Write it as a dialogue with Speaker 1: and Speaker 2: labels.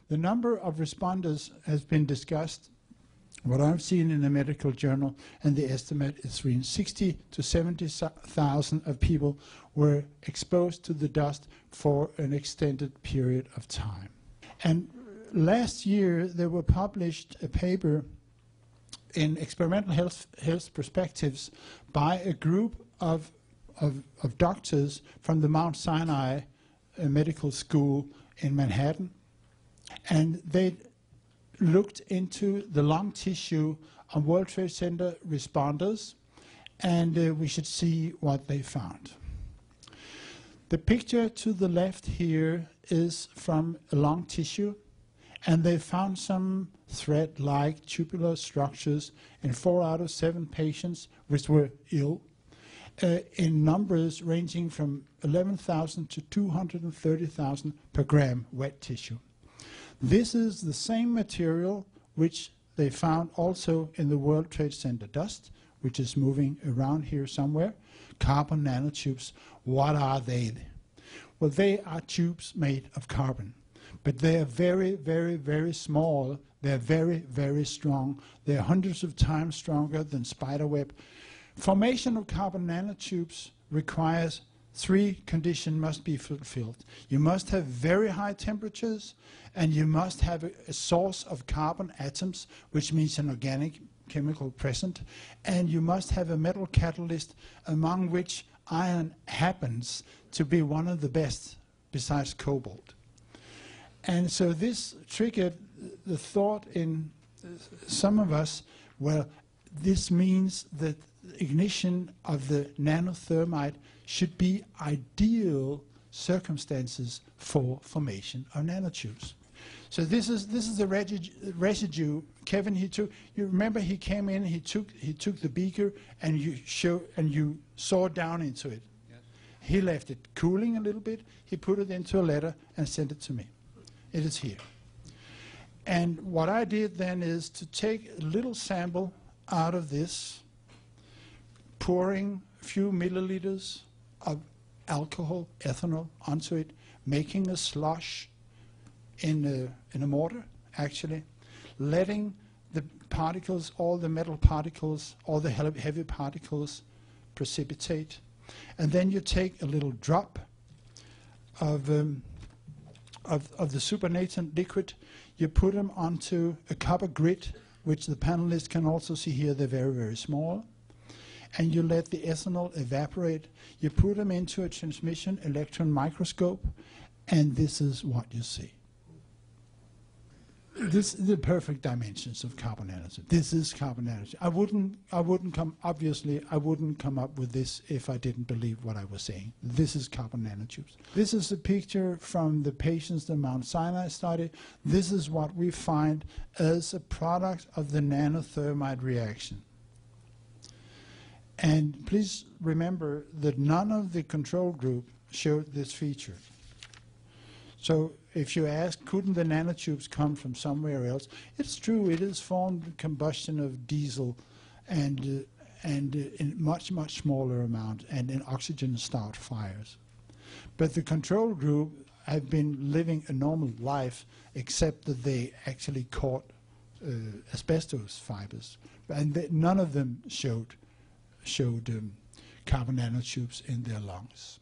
Speaker 1: the number of responders has been discussed. What I've seen in a medical journal, and the estimate is between 60 to 70,000 of people were exposed to the dust for an extended period of time. And last year, there were published a paper in Experimental Health Perspectives by a group of doctors from the Mount Sinai Medical School in Manhattan. And they looked into the lung tissue of World Trade Center responders, and we should see what they found. The picture to the left here is from a lung tissue, and they found some thread-like tubular structures in 4 out of 7 patients which were ill, in numbers ranging from 11,000 to 230,000 per gram wet tissue. This is the same material which they found also in the World Trade Center dust, which is moving around here somewhere. Carbon nanotubes, what are they? Well, they are tubes made of carbon, but they are very, very, very small. They're very, very strong. They're hundreds of times stronger than spiderweb. Formation of carbon nanotubes requires 3 conditions must be fulfilled. You must have very high temperatures, and you must have a source of carbon atoms, which means an organic chemical present, and you must have a metal catalyst, among which iron happens to be one of the best besides cobalt. And so this triggered the thought in some of us, well, this means that ignition of the nanothermite should be ideal circumstances for formation of nanotubes. So this is the residue. Kevin, you remember he came in, he took the beaker, and you saw down into it. Yes. He left it cooling a little bit. He put it into a letter and sent it to me. It is here. And what I did then is to take a little sample out of this, pouring a few milliliters of alcohol, ethanol, onto it, making a slush in a mortar, actually, letting the particles, all the metal particles, all the heavy particles precipitate. And then you take a little drop of the supernatant liquid, you put them onto a copper grid, which the panelists can also see here, they're very, very small. And you let the ethanol evaporate. You put them into a transmission electron microscope, and this is what you see. This is the perfect dimensions of carbon nanotubes. This is carbon nanotubes. Obviously, I wouldn't come up with this if I didn't believe what I was saying. This is carbon nanotubes. This is a picture from the patients in the Mount Sinai study. This is what we find as a product of the nanothermite reaction. And please remember that none of the control group showed this feature. So if you ask, couldn't the nanotubes come from somewhere else? It's true, it is formed combustion of diesel and in much, much smaller amount, and in oxygen-starved fires. But the control group have been living a normal life, except that they actually caught asbestos fibers. And none of them showed carbon nanotubes in their lungs.